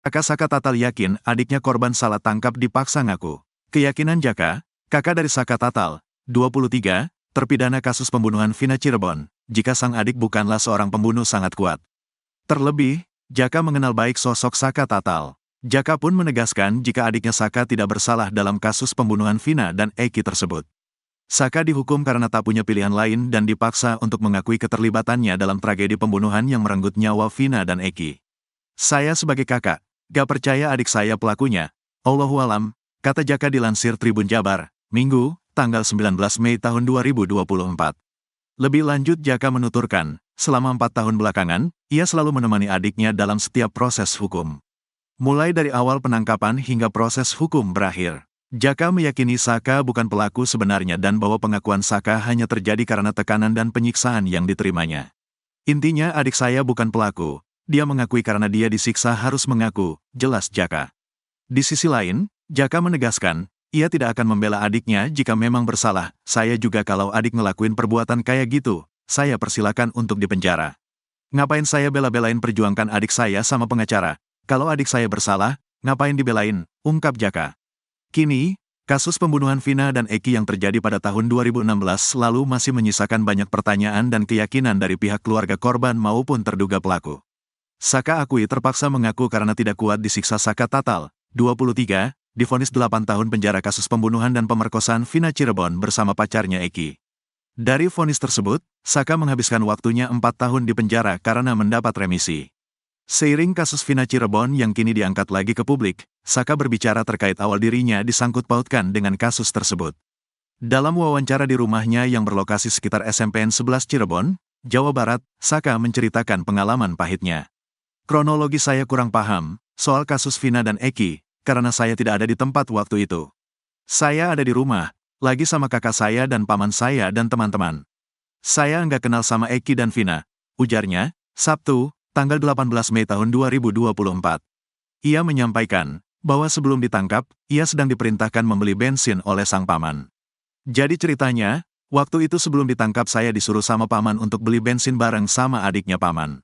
Kakak Saka Tatal yakin adiknya korban salah tangkap dipaksa ngaku. Keyakinan Jaka, kakak dari Saka Tatal, 23, terpidana kasus pembunuhan Vina Cirebon, jika sang adik bukanlah seorang pembunuh sangat kuat. Terlebih, Jaka mengenal baik sosok Saka Tatal. Jaka pun menegaskan jika adiknya Saka tidak bersalah dalam kasus pembunuhan Vina dan Eki tersebut. Saka dihukum karena tak punya pilihan lain dan dipaksa untuk mengakui keterlibatannya dalam tragedi pembunuhan yang merenggut nyawa Vina dan Eki. Saya sebagai kakak, gak percaya adik saya pelakunya. Allahualam, kata Jaka dilansir Tribun Jabar, Minggu, tanggal 19 Mei tahun 2024. Lebih lanjut Jaka menuturkan, selama 4 tahun belakangan, ia selalu menemani adiknya dalam setiap proses hukum. Mulai dari awal penangkapan hingga proses hukum berakhir. Jaka meyakini Saka bukan pelaku sebenarnya dan bahwa pengakuan Saka hanya terjadi karena tekanan dan penyiksaan yang diterimanya. Intinya adik saya bukan pelaku, dia mengakui karena dia disiksa harus mengaku, jelas Jaka. Di sisi lain, Jaka menegaskan, ia tidak akan membela adiknya jika memang bersalah, saya juga kalau adik ngelakuin perbuatan kayak gitu, saya persilakan untuk dipenjara. Ngapain saya bela-belain perjuangkan adik saya sama pengacara, kalau adik saya bersalah, ngapain dibelain, ungkap Jaka. Kini, kasus pembunuhan Vina dan Eki yang terjadi pada tahun 2016 lalu masih menyisakan banyak pertanyaan dan keyakinan dari pihak keluarga korban maupun terduga pelaku. Saka akui terpaksa mengaku karena tidak kuat disiksa. Saka Tatal, 23, divonis 8 tahun penjara kasus pembunuhan dan pemerkosaan Vina Cirebon bersama pacarnya Eki. Dari vonis tersebut, Saka menghabiskan waktunya 4 tahun di penjara karena mendapat remisi. Seiring kasus Vina Cirebon yang kini diangkat lagi ke publik, Saka berbicara terkait awal dirinya disangkut pautkan dengan kasus tersebut. Dalam wawancara di rumahnya yang berlokasi sekitar SMPN 11 Cirebon, Jawa Barat, Saka menceritakan pengalaman pahitnya. Kronologi saya kurang paham soal kasus Vina dan Eki, karena saya tidak ada di tempat waktu itu. Saya ada di rumah, lagi sama kakak saya dan paman saya dan teman-teman. Saya nggak kenal sama Eki dan Vina, ujarnya, Sabtu, tanggal 18 Mei tahun 2024. Ia menyampaikan bahwa sebelum ditangkap, ia sedang diperintahkan membeli bensin oleh sang paman. Jadi ceritanya, waktu itu sebelum ditangkap saya disuruh sama paman untuk beli bensin bareng sama adiknya paman.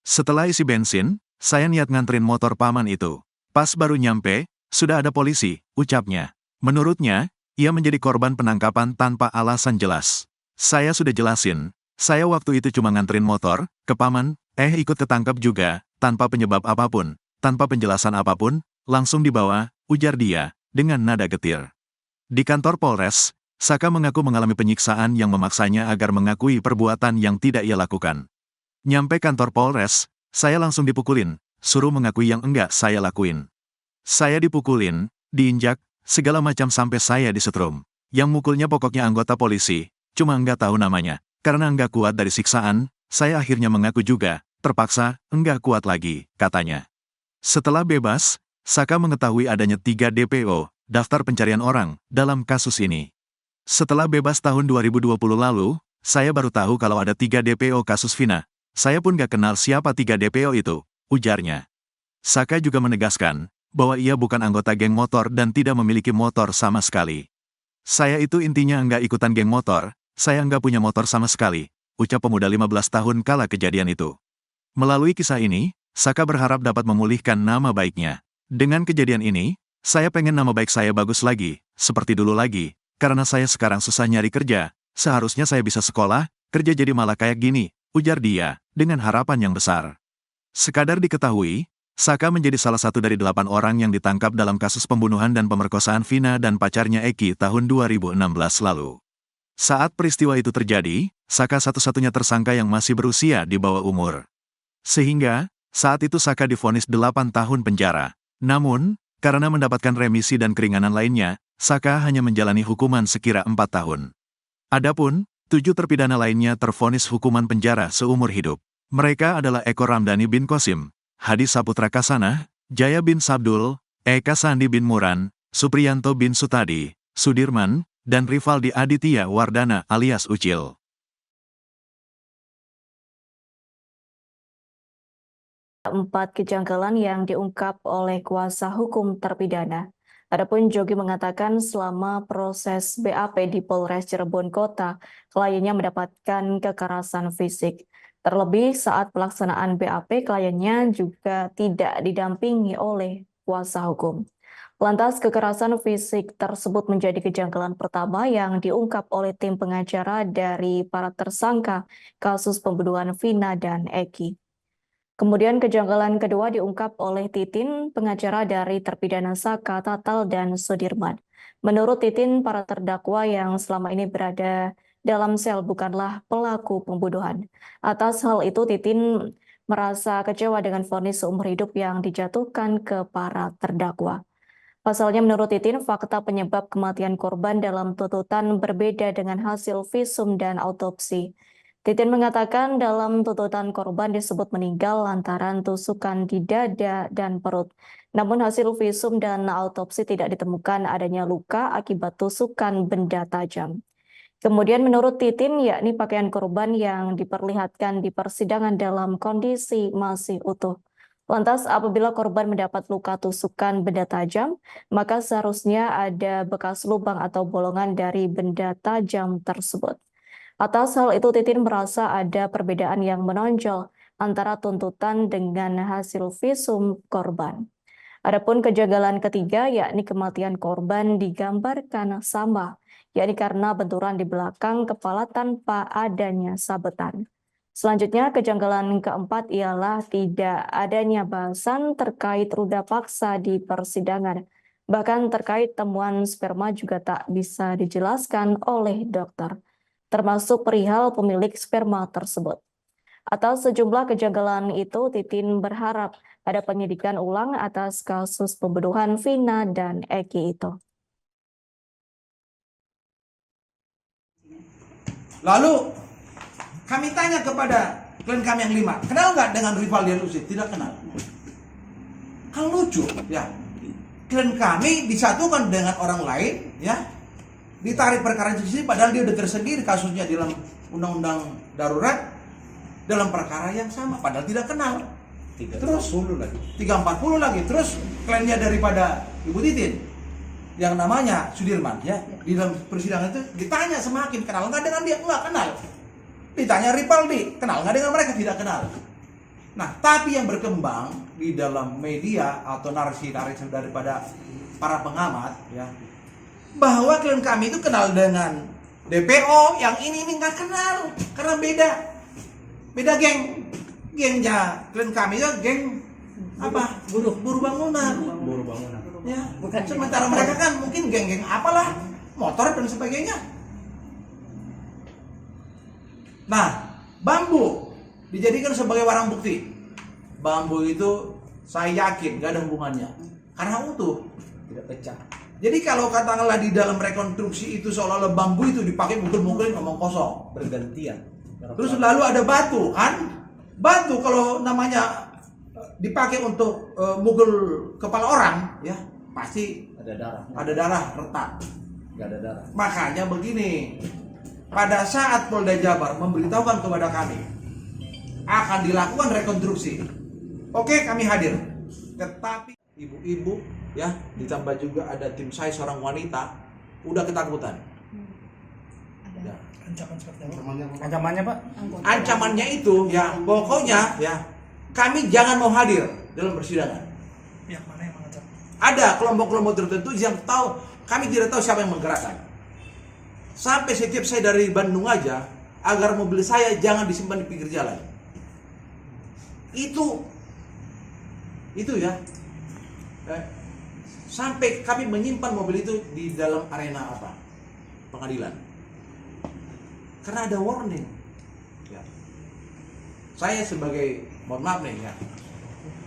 Setelah isi bensin, saya niat nganterin motor paman itu. Pas baru nyampe, sudah ada polisi, ucapnya. Menurutnya, ia menjadi korban penangkapan tanpa alasan jelas. Saya sudah jelasin, saya waktu itu cuma nganterin motor ke paman, ikut ketangkap juga, tanpa penyebab apapun, tanpa penjelasan apapun, langsung dibawa, ujar dia, dengan nada getir. Di kantor Polres, Saka mengaku mengalami penyiksaan yang memaksanya agar mengakui perbuatan yang tidak ia lakukan. Nyampe kantor Polres, saya langsung dipukulin, suruh mengakui yang enggak saya lakuin. Saya dipukulin, diinjak, segala macam sampai saya disetrum. Yang mukulnya pokoknya anggota polisi, cuma enggak tahu namanya. Karena enggak kuat dari siksaan, saya akhirnya mengaku juga, terpaksa, enggak kuat lagi, katanya. Setelah bebas, Saka mengetahui adanya 3 DPO, daftar pencarian orang, dalam kasus ini. Setelah bebas tahun 2020 lalu, saya baru tahu kalau ada 3 DPO kasus Vina. Saya pun gak kenal siapa 3 DPO itu, ujarnya. Saka juga menegaskan, bahwa ia bukan anggota geng motor dan tidak memiliki motor sama sekali. Saya itu intinya enggak ikutan geng motor, saya enggak punya motor sama sekali, ucap pemuda 15 tahun kala kejadian itu. Melalui kisah ini, Saka berharap dapat memulihkan nama baiknya. Dengan kejadian ini, saya pengen nama baik saya bagus lagi, seperti dulu lagi, karena saya sekarang susah nyari kerja, seharusnya saya bisa sekolah, kerja jadi malah kayak gini, ujar dia, dengan harapan yang besar. Sekadar diketahui, Saka menjadi salah satu dari 8 orang yang ditangkap dalam kasus pembunuhan dan pemerkosaan Vina dan pacarnya Eki tahun 2016 lalu. Saat peristiwa itu terjadi, Saka satu-satunya tersangka yang masih berusia di bawah umur. Sehingga, saat itu Saka divonis 8 tahun penjara. Namun, karena mendapatkan remisi dan keringanan lainnya, Saka hanya menjalani hukuman sekira 4 tahun. Adapun, 7 terpidana lainnya tervonis hukuman penjara seumur hidup. Mereka adalah Eko Ramdhani bin Qasim, Hadi Saputra Kasana, Jaya bin Sabdul, Eka Sandi bin Muran, Supriyanto bin Sutadi, Sudirman, dan Rivaldi Aditya Wardana alias Ucil. Empat kejanggalan yang diungkap oleh kuasa hukum terpidana. Adapun Jogi mengatakan selama proses BAP di Polres Cirebon Kota, kliennya mendapatkan kekerasan fisik. Terlebih saat pelaksanaan BAP, kliennya juga tidak didampingi oleh kuasa hukum. Lantas kekerasan fisik tersebut menjadi kejanggalan pertama yang diungkap oleh tim pengacara dari para tersangka kasus pembunuhan Vina dan Eki. Kemudian kejanggalan kedua diungkap oleh Titin, pengacara dari terpidana Saka, Tatal, dan Sudirman. Menurut Titin, para terdakwa yang selama ini berada dalam sel bukanlah pelaku pembunuhan. Atas hal itu, Titin merasa kecewa dengan vonis seumur hidup yang dijatuhkan ke para terdakwa. Pasalnya menurut Titin, fakta penyebab kematian korban dalam tuntutan berbeda dengan hasil visum dan autopsi. Titin mengatakan dalam tuntutan korban disebut meninggal lantaran tusukan di dada dan perut. Namun hasil visum dan autopsi tidak ditemukan adanya luka akibat tusukan benda tajam. Kemudian menurut Titin, yakni pakaian korban yang diperlihatkan di persidangan dalam kondisi masih utuh. Lantas apabila korban mendapat luka tusukan benda tajam, maka seharusnya ada bekas lubang atau bolongan dari benda tajam tersebut. Atas hal itu Titin merasa ada perbedaan yang menonjol antara tuntutan dengan hasil visum korban. Adapun kejanggalan ketiga yakni kematian korban digambarkan sama, yakni karena benturan di belakang kepala tanpa adanya sabetan. Selanjutnya, kejanggalan keempat ialah tidak adanya bahasan terkait ruda paksa di persidangan. Bahkan terkait temuan sperma juga tak bisa dijelaskan oleh dokter, termasuk perihal pemilik sperma tersebut. Atas sejumlah kejanggalan itu, Titin berharap ada penyidikan ulang atas kasus pembunuhan Vina dan Eki itu. Lalu kami tanya kepada klien kami yang 5, kenal nggak dengan Rivaldi Lucy? Tidak kenal. Kan lucu, ya. Klien kami disatukan dengan orang lain, ya. Ditarik perkara justisi, padahal dia udah tersendiri kasusnya dalam undang-undang darurat dalam perkara yang sama, padahal tidak kenal. Terus 340 lagi. Terus kliennya daripada Ibu Titin yang namanya Sudirman, ya, di dalam persidangan itu ditanya semakin kenal nggak dengan dia? Nggak kenal. Ditanya Rivaldi, kenal nggak dengan mereka? Tidak kenal. Nah, tapi yang berkembang di dalam media atau narasi-narasi daripada para pengamat, ya, bahwa klien kami itu kenal dengan DPO, yang ini nggak kenal karena beda geng. Gengnya klien kami itu geng apa? Buruh bangunan. Ya, bukan sementara mereka kan mungkin geng-geng apalah, motor dan sebagainya. Nah, bambu dijadikan sebagai barang bukti. Bambu itu saya yakin gak ada hubungannya karena utuh, tidak pecah. Jadi kalau katakanlah di dalam rekonstruksi itu seolah-olah bambu itu dipakai mukul-mukulin ngomong kosong, bergantian. Terus lalu ada batu kan? Batu kalau namanya dipakai untuk mukul kepala orang, ya pasti ada darah retak. Gak ada darah. Makanya begini, pada saat Polda Jabar memberitahukan kepada kami akan dilakukan rekonstruksi, oke, kami hadir. Tetapi ibu-ibu, ya, ditambah juga ada tim saya seorang wanita, udah ketakutan. Ya. Ancamannya Pak? Ancamannya itu, ya, pokoknya, ya, kami jangan mau hadir dalam persidangan. Pihak mana yang mengancam? Ada kelompok-kelompok tertentu yang tahu, kami tidak tahu siapa yang menggerakkan. Sampai setiap saya dari Bandung aja, agar mobil saya jangan disimpan di pinggir jalan. Itu ya. Sampai kami menyimpan mobil itu di dalam arena apa? Pengadilan. Karena ada warning. Ya. Saya sebagai, mohon maaf nih, ya.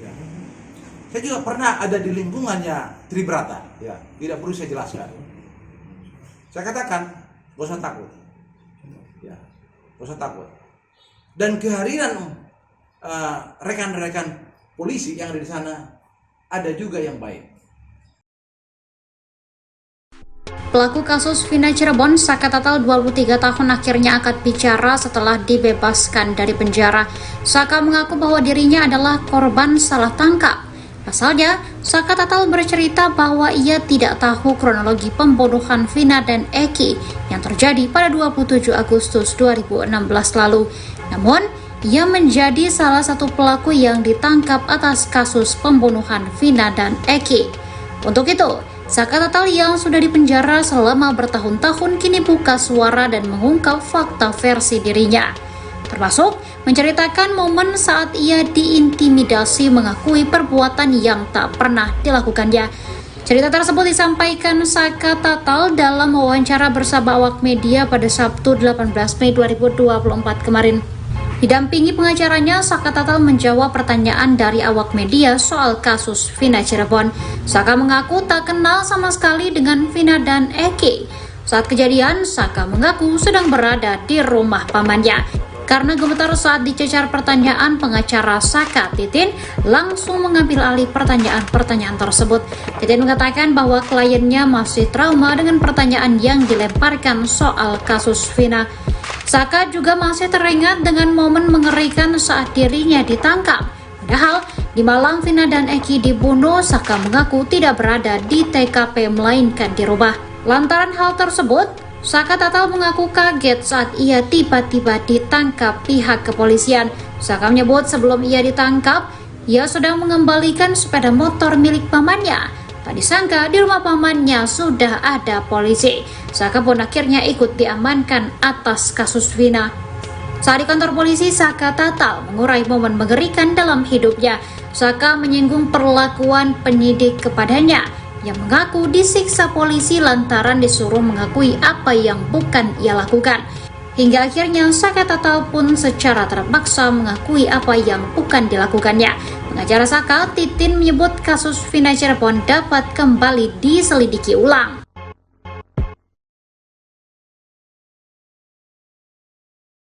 Ya. Saya juga pernah ada di lingkungannya Tribrata, ya. Tidak perlu saya jelaskan. Saya katakan, gak usah takut, ya, gak usah takut. Dan kehadiran rekan-rekan polisi yang ada di sana ada juga yang baik. Pelaku kasus Vina Cirebon, Saka Tatal 23 tahun akhirnya angkat bicara setelah dibebaskan dari penjara. Saka mengaku bahwa dirinya adalah korban salah tangkap. Pasalnya, Saka Tatal bercerita bahwa ia tidak tahu kronologi pembunuhan Vina dan Eki yang terjadi pada 27 Agustus 2016 lalu. Namun, ia menjadi salah satu pelaku yang ditangkap atas kasus pembunuhan Vina dan Eki. Untuk itu, Saka Tatal yang sudah dipenjara selama bertahun-tahun kini buka suara dan mengungkap fakta versi dirinya, termasuk menceritakan momen saat ia diintimidasi mengakui perbuatan yang tak pernah dilakukannya. Cerita tersebut disampaikan Saka Tatal dalam wawancara bersama awak media pada Sabtu 18 Mei 2024 kemarin. Didampingi pengacaranya, Saka Tatal menjawab pertanyaan dari awak media soal kasus Vina Cirebon. Saka mengaku tak kenal sama sekali dengan Vina dan Eki. Saat kejadian, Saka mengaku sedang berada di rumah pamannya. Karena gemetar saat dicecar pertanyaan, pengacara Saka, Titin, langsung mengambil alih pertanyaan-pertanyaan tersebut. Titin mengatakan bahwa kliennya masih trauma dengan pertanyaan yang dilemparkan soal kasus Vina. Saka juga masih teringat dengan momen mengerikan saat dirinya ditangkap. Padahal di malam Vina dan Eki dibunuh, Saka mengaku tidak berada di TKP melainkan di rumah. Lantaran hal tersebut, Saka Tatal mengaku kaget saat ia tiba-tiba ditangkap pihak kepolisian. Saka menyebut sebelum ia ditangkap, ia sedang mengembalikan sepeda motor milik pamannya. Tak disangka di rumah pamannya sudah ada polisi. Saka pun akhirnya ikut diamankan atas kasus Vina. Saat di kantor polisi, Saka Tatal mengurai momen mengerikan dalam hidupnya. Saka menyinggung perlakuan penyidik kepadanya yang mengaku disiksa polisi lantaran disuruh mengakui apa yang bukan ia lakukan. Hingga akhirnya Saka Tatal pun secara terpaksa mengakui apa yang bukan dilakukannya. Pengacara Saka, Titin, menyebut kasus Vina Cirebon dapat kembali diselidiki ulang.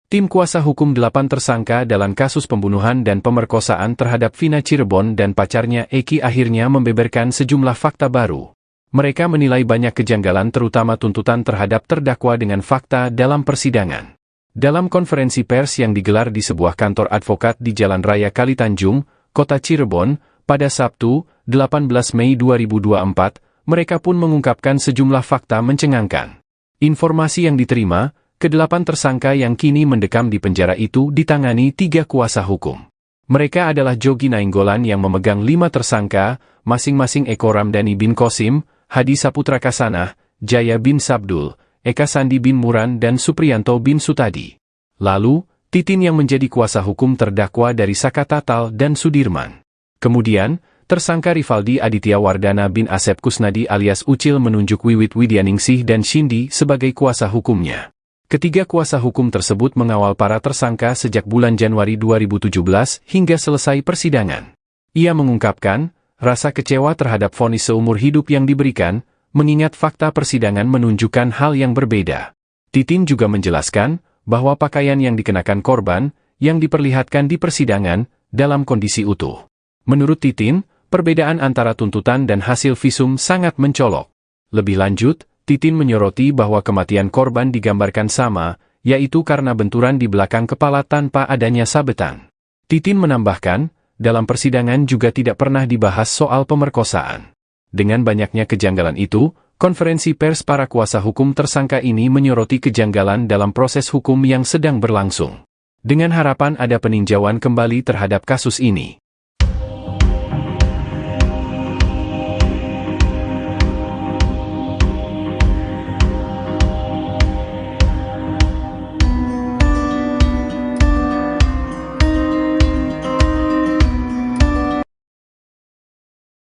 Tim kuasa hukum 8 tersangka dalam kasus pembunuhan dan pemerkosaan terhadap Vina Cirebon dan pacarnya Eki akhirnya membeberkan sejumlah fakta baru. Mereka menilai banyak kejanggalan terutama tuntutan terhadap terdakwa dengan fakta dalam persidangan. Dalam konferensi pers yang digelar di sebuah kantor advokat di Jalan Raya Kalitanjung, Kota Cirebon, pada Sabtu, 18 Mei 2024, mereka pun mengungkapkan sejumlah fakta mencengangkan. Informasi yang diterima, ke-8 tersangka yang kini mendekam di penjara itu ditangani 3 kuasa hukum. Mereka adalah Jogi Nainggolan yang memegang 5 tersangka, masing-masing Eko Ramdhani bin Kosim, Hadi Saputra Kasanah, Jaya bin Sabdul, Eka Sandi bin Muran dan Supriyanto bin Sutadi. Lalu, Titin yang menjadi kuasa hukum terdakwa dari Saka Tatal dan Sudirman. Kemudian, tersangka Rivaldi Aditya Wardana bin Asep Kusnadi alias Ucil menunjuk Wiwit Widyaningsih dan Shindi sebagai kuasa hukumnya. Ketiga kuasa hukum tersebut mengawal para tersangka sejak bulan Januari 2017 hingga selesai persidangan. Ia mengungkapkan rasa kecewa terhadap vonis seumur hidup yang diberikan, mengingat fakta persidangan menunjukkan hal yang berbeda. Titin juga menjelaskan bahwa pakaian yang dikenakan korban, yang diperlihatkan di persidangan, dalam kondisi utuh. Menurut Titin, perbedaan antara tuntutan dan hasil visum sangat mencolok. Lebih lanjut, Titin menyoroti bahwa kematian korban digambarkan sama, yaitu karena benturan di belakang kepala tanpa adanya sabetan. Titin menambahkan, dalam persidangan juga tidak pernah dibahas soal pemerkosaan. Dengan banyaknya kejanggalan itu, konferensi pers para kuasa hukum tersangka ini menyoroti kejanggalan dalam proses hukum yang sedang berlangsung. Dengan harapan ada peninjauan kembali terhadap kasus ini.